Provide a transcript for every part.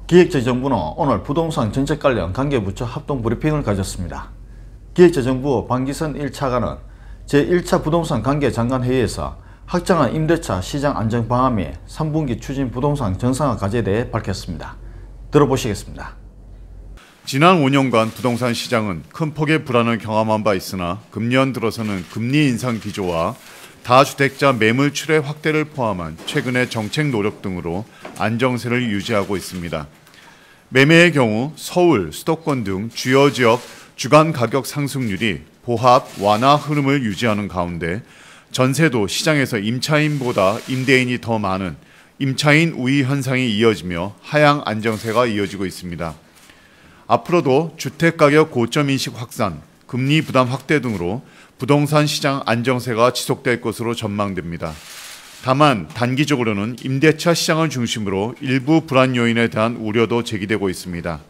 기획재정부는 오늘 부동산 정책 관련 관계부처 합동 브리핑을 가졌습니다. 기획재정부 방기선 1차관은 제1차 부동산 관계장관회의에서 확정한 임대차 시장 안정 방안 및 3분기 추진 부동산 정상화 과제에 대해 밝혔습니다. 들어보시겠습니다. 지난 5년간 부동산 시장은 큰 폭의 불안을 경험한 바 있으나 금년 들어서는 금리 인상 기조와 다주택자 매물 출회 확대를 포함한 최근의 정책 노력 등으로 안정세를 유지하고 있습니다. 매매의 경우 서울, 수도권 등 주요 지역 주간 가격 상승률이 보합, 완화 흐름을 유지하는 가운데 전세도 시장에서 임차인보다 임대인이 더 많은 임차인 우위 현상이 이어지며 하향 안정세가 이어지고 있습니다. 앞으로도 주택가격 고점인식 확산, 금리 부담 확대 등으로 부동산 시장 안정세가 지속될 것으로 전망됩니다. 다만 단기적으로는 임대차 시장을 중심으로 일부 불안 요인에 대한 우려도 제기되고 있습니다.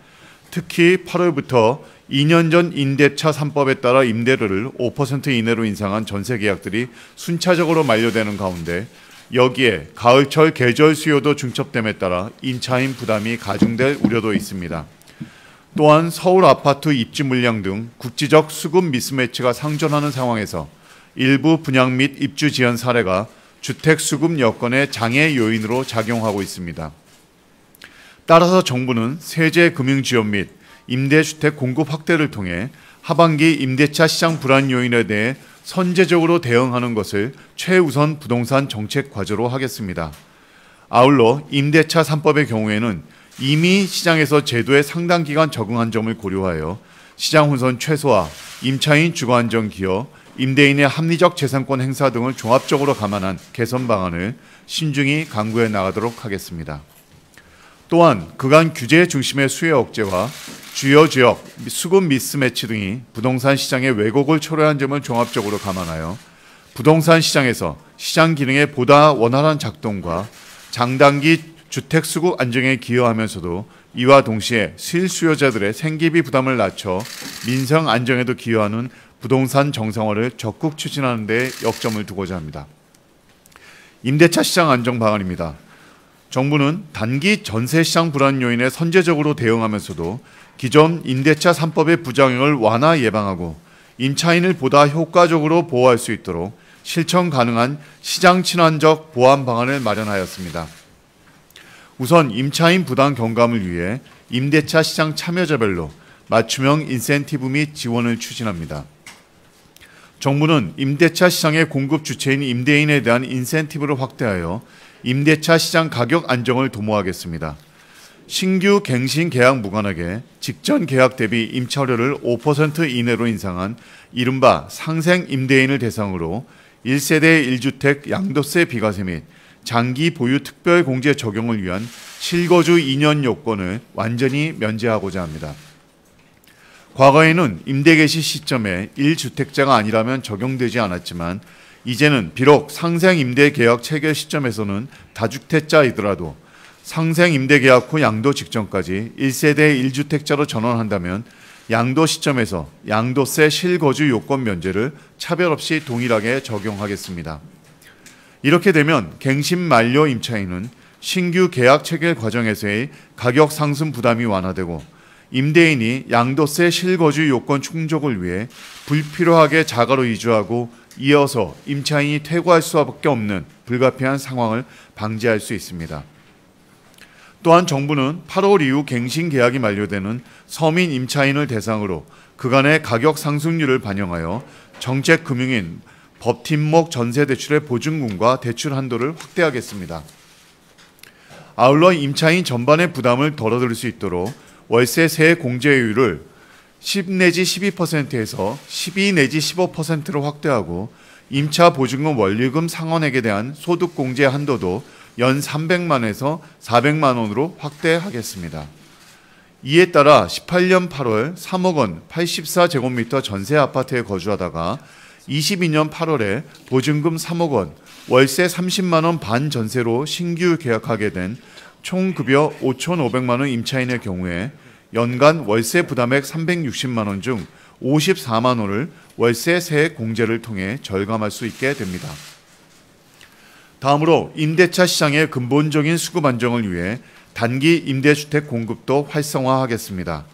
특히 8월부터 2년 전 임대차 3법에 따라 임대료를 5% 이내로 인상한 전세 계약들이 순차적으로 만료되는 가운데 여기에 가을철 계절 수요도 중첩됨에 따라 임차인 부담이 가중될 우려도 있습니다. 또한 서울 아파트 입주 물량 등 국지적 수급 미스매치가 상존하는 상황에서 일부 분양 및 입주 지연 사례가 주택 수급 여건의 장애 요인으로 작용하고 있습니다. 따라서 정부는 세제 금융 지원 및 임대주택 공급 확대를 통해 하반기 임대차 시장 불안 요인에 대해 선제적으로 대응하는 것을 최우선 부동산 정책 과제로 하겠습니다. 아울러 임대차 3법의 경우에는 이미 시장에서 제도에 상당 기간 적응한 점을 고려하여 시장 혼선 최소화, 임차인 주거 안정 기여, 임대인의 합리적 재산권 행사 등을 종합적으로 감안한 개선 방안을 신중히 강구해 나가도록 하겠습니다. 또한 그간 규제 중심의 수요 억제와 주요 지역 수급 미스매치 등이 부동산 시장의 왜곡을 초래한 점을 종합적으로 감안하여 부동산 시장에서 시장 기능의 보다 원활한 작동과 장단기 주택 수급 안정에 기여하면서도 이와 동시에 실수요자들의 생계비 부담을 낮춰 민생 안정에도 기여하는 부동산 정상화를 적극 추진하는 데 역점을 두고자 합니다. 임대차 시장 안정 방안입니다. 정부는 단기 전세 시장 불안 요인에 선제적으로 대응하면서도 기존 임대차 3법의 부작용을 완화 예방하고 임차인을 보다 효과적으로 보호할 수 있도록 실천 가능한 시장 친환적 보완 방안을 마련하였습니다. 우선 임차인 부담 경감을 위해 임대차 시장 참여자별로 맞춤형 인센티브 및 지원을 추진합니다. 정부는 임대차 시장의 공급 주체인 임대인에 대한 인센티브를 확대하여 임대차 시장 가격 안정을 도모하겠습니다. 신규 갱신 계약 무관하게 직전 계약 대비 임차료를 5% 이내로 인상한 이른바 상생 임대인을 대상으로 1세대 1주택 양도세 비과세 및 장기 보유 특별 공제 적용을 위한 실거주 2년 요건을 완전히 면제하고자 합니다. 과거에는 임대 개시 시점에 1주택자가 아니라면 적용되지 않았지만 이제는 비록 상생 임대 계약 체결 시점에서는 다주택자이더라도 상생 임대 계약 후 양도 직전까지 1세대 1주택자로 전환한다면 양도 시점에서 양도세 실거주 요건 면제를 차별 없이 동일하게 적용하겠습니다. 이렇게 되면 갱신 만료 임차인은 신규 계약 체결 과정에서의 가격 상승 부담이 완화되고 임대인이 양도세 실거주 요건 충족을 위해 불필요하게 자가로 이주하고 이어서 임차인이 퇴거할 수밖에 없는 불가피한 상황을 방지할 수 있습니다. 또한 정부는 8월 이후 갱신 계약이 만료되는 서민 임차인을 대상으로 그간의 가격 상승률을 반영하여 정책 금융인 법팀목 전세대출의 보증금과 대출 한도를 확대하겠습니다. 아울러 임차인 전반의 부담을 덜어드릴 수 있도록 월세 세액 공제율을 10 내지 12%에서 12 내지 15%로 확대하고 임차 보증금 원리금 상환액에 대한 소득 공제 한도도 연 300만 원에서 400만 원으로 확대하겠습니다. 이에 따라 18년 8월 3억 원 84제곱미터 전세 아파트에 거주하다가 22년 8월에 보증금 3억 원, 월세 30만 원 반 전세로 신규 계약하게 된 총 급여 5,500만 원 임차인의 경우에 연간 월세 부담액 360만 원 중 54만 원을 월세 세액 공제를 통해 절감할 수 있게 됩니다. 다음으로 임대차 시장의 근본적인 수급 안정을 위해 단기 임대주택 공급도 활성화하겠습니다.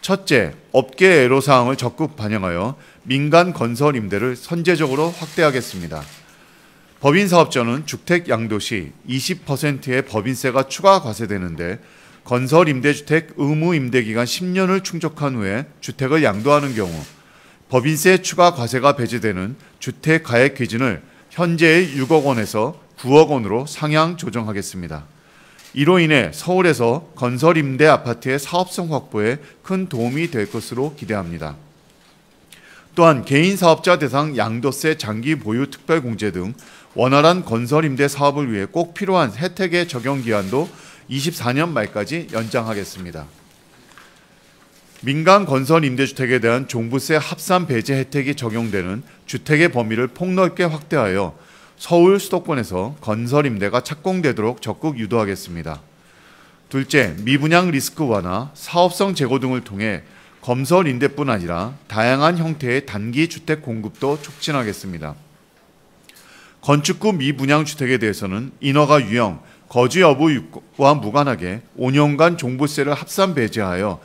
첫째, 업계 애로사항을 적극 반영하여 민간 건설 임대를 선제적으로 확대하겠습니다. 법인사업자는 주택 양도 시 20%의 법인세가 추가 과세되는데 건설 임대주택 의무 임대기간 10년을 충족한 후에 주택을 양도하는 경우 법인세 추가 과세가 배제되는 주택 가액 기준을 현재의 6억 원에서 9억 원으로 상향 조정하겠습니다. 이로 인해 서울에서 건설 임대 아파트의 사업성 확보에 큰 도움이 될 것으로 기대합니다. 또한 개인 사업자 대상 양도세 장기 보유 특별공제 등 원활한 건설 임대 사업을 위해 꼭 필요한 혜택의 적용 기한도 24년 말까지 연장하겠습니다. 민간 건설 임대주택에 대한 종부세 합산 배제 혜택이 적용되는 주택의 범위를 폭넓게 확대하여 서울 수도권에서 건설 임대가 착공되도록 적극 유도하겠습니다. 둘째, 미분양 리스크 완화, 사업성 제고 등을 통해 건설 임대뿐 아니라 다양한 형태의 단기 주택 공급도 촉진하겠습니다. 건축구 미분양 주택에 대해서는 인허가 유형, 거주 여부와 무관하게 5년간 종부세를 합산 배제하여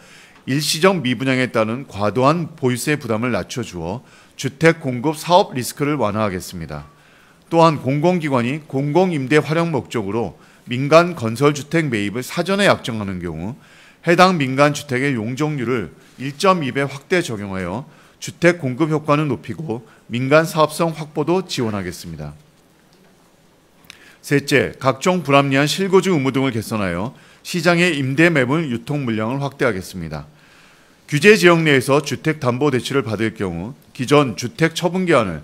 일시적 미분양에 따른 과도한 보유세 부담을 낮춰주어 주택 공급 사업 리스크를 완화하겠습니다. 또한 공공기관이 공공임대 활용 목적으로 민간 건설주택 매입을 사전에 약정하는 경우 해당 민간 주택의 용적률을 1.2배 확대 적용하여 주택 공급 효과는 높이고 민간 사업성 확보도 지원하겠습니다. 셋째, 각종 불합리한 실거주 의무 등을 개선하여 시장의 임대 매물 유통 물량을 확대하겠습니다. 규제 지역 내에서 주택담보대출을 받을 경우 기존 주택 처분기한을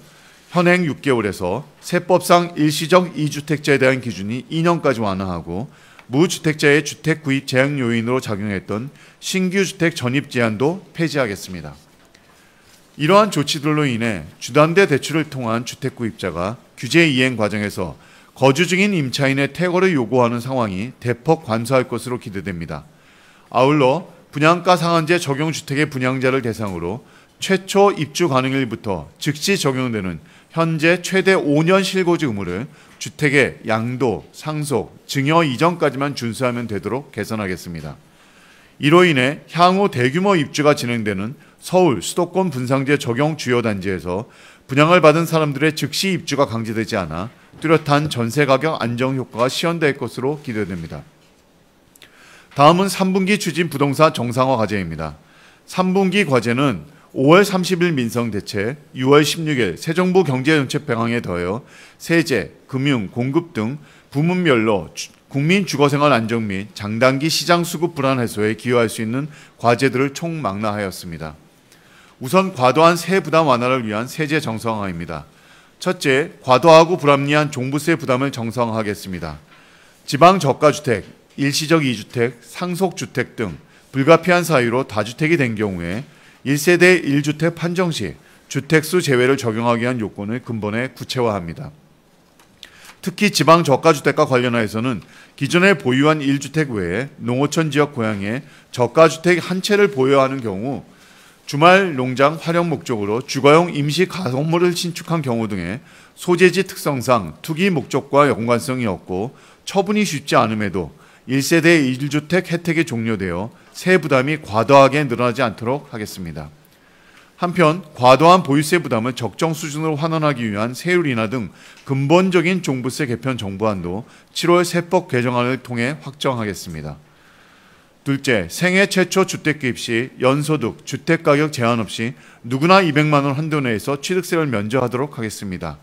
현행 6개월에서 세법상 일시적 2주택자에 대한 기준이 2년까지 완화하고 무주택자의 주택 구입 제한 요인으로 작용했던 신규 주택 전입 제한도 폐지하겠습니다. 이러한 조치들로 인해 주담대 대출을 통한 주택 구입자가 규제 이행 과정에서 거주 중인 임차인의 퇴거를 요구하는 상황이 대폭 감소할 것으로 기대됩니다. 아울러 분양가 상한제 적용 주택의 분양자를 대상으로 최초 입주 가능일부터 즉시 적용되는 현재 최대 5년 실거주 의무를 주택의 양도, 상속, 증여 이전까지만 준수하면 되도록 개선하겠습니다. 이로 인해 향후 대규모 입주가 진행되는 서울, 수도권 분상제 적용 주요 단지에서 분양을 받은 사람들의 즉시 입주가 강제되지 않아 뚜렷한 전세 가격 안정 효과가 시현될 것으로 기대됩니다. 다음은 3분기 추진 부동산 정상화 과제입니다. 3분기 과제는 5월 30일 민성대책, 6월 16일 새 정부 경제정책 방향에 더하여 세제, 금융, 공급 등 부문별로 국민 주거생활 안정 및 장단기 시장 수급 불안 해소에 기여할 수 있는 과제들을 총망라하였습니다. 우선 과도한 세 부담 완화를 위한 세제 정상화입니다. 첫째, 과도하고 불합리한 종부세 부담을 정상화하겠습니다. 지방 저가주택, 일시적 2주택, 상속주택 등 불가피한 사유로 다주택이 된 경우에 1세대 1주택 판정 시 주택수 제외를 적용하기 위한 요건을 근본에 구체화합니다. 특히 지방 저가주택과 관련하여서는 기존에 보유한 1주택 외에 농어촌 지역 고향에 저가주택 한 채를 보유하는 경우 주말 농장 활용 목적으로 주거용 임시 가건물을 신축한 경우 등의 소재지 특성상 투기 목적과 연관성이 없고 처분이 쉽지 않음에도 1세대 1주택 혜택이 종료되어 세 부담이 과도하게 늘어나지 않도록 하겠습니다. 한편 과도한 보유세 부담을 적정 수준으로 환원하기 위한 세율 인하 등 근본적인 종부세 개편 정부안도 7월 세법 개정안을 통해 확정하겠습니다. 둘째, 생애 최초 주택 구입 시 연소득, 주택가격 제한 없이 누구나 200만 원 한도 내에서 취득세를 면제하도록 하겠습니다.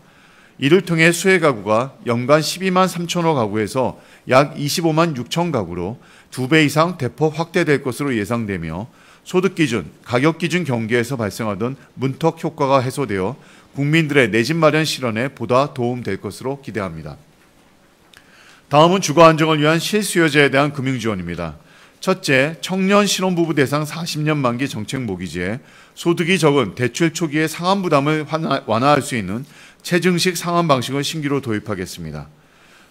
이를 통해 수혜 가구가 연간 12만 3천호 가구에서 약 25만 6천 가구로 2배 이상 대폭 확대될 것으로 예상되며 소득기준, 가격기준 경계에서 발생하던 문턱 효과가 해소되어 국민들의 내 집 마련 실현에 보다 도움될 것으로 기대합니다. 다음은 주거 안정을 위한 실수요자에 대한 금융 지원입니다. 첫째, 청년 신혼부부 대상 40년 만기 정책 모기지에 소득이 적은 대출 초기의 상환 부담을 완화할 수 있는 체증식 상환 방식을 신규로 도입하겠습니다.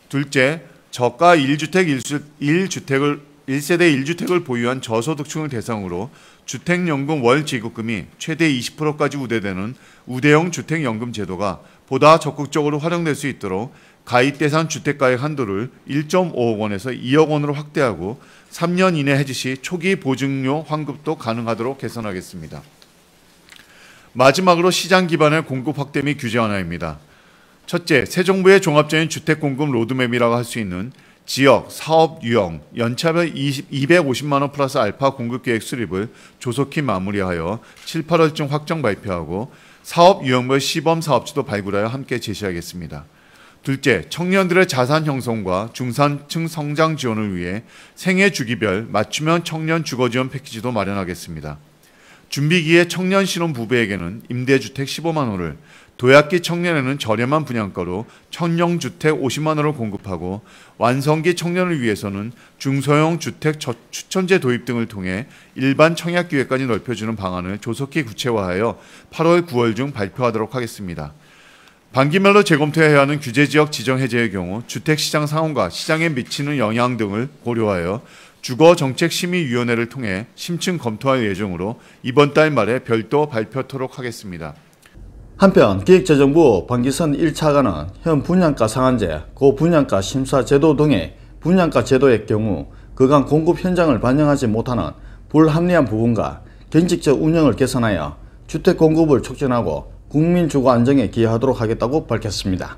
둘째, 저가 1세대 1주택을 보유한 저소득층을 대상으로 주택연금 월 지급금이 최대 20%까지 우대되는 우대형 주택연금 제도가 보다 적극적으로 활용될 수 있도록 가입 대상 주택가액 한도를 1.5억 원에서 2억 원으로 확대하고 3년 이내 해지 시 초기 보증료 환급도 가능하도록 개선하겠습니다. 마지막으로 시장 기반의 공급 확대 및 규제 완화입니다. 첫째, 새 정부의 종합적인 주택 공급 로드맵이라고 할 수 있는 지역, 사업 유형, 연차별 250만 원 플러스 알파 공급 계획 수립을 조속히 마무리하여 7, 8월쯤 확정 발표하고 사업 유형별 시범 사업지도 발굴하여 함께 제시하겠습니다. 둘째, 청년들의 자산 형성과 중산층 성장 지원을 위해 생애 주기별 맞춤형 청년 주거 지원 패키지도 마련하겠습니다. 준비기에 청년 신혼 부부에게는 임대주택 15만 호를, 도약기 청년에는 저렴한 분양가로 청년주택 50만 원을 공급하고 완성기 청년을 위해서는 중소형 주택 추천제 도입 등을 통해 일반 청약 기회까지 넓혀주는 방안을 조속히 구체화하여 8월, 9월 중 발표하도록 하겠습니다. 반기말로 재검토해야 하는 규제지역 지정 해제의 경우 주택시장 상황과 시장에 미치는 영향 등을 고려하여 주거정책심의위원회를 통해 심층 검토할 예정으로 이번 달 말에 별도 발표토록 하겠습니다. 한편 기획재정부 방기선 1차관은 현 분양가 상한제, 고분양가 심사 제도 등의 분양가 제도의 경우 그간 공급 현장을 반영하지 못하는 불합리한 부분과 경직적 운영을 개선하여 주택 공급을 촉진하고 국민 주거 안정에 기여하도록 하겠다고 밝혔습니다.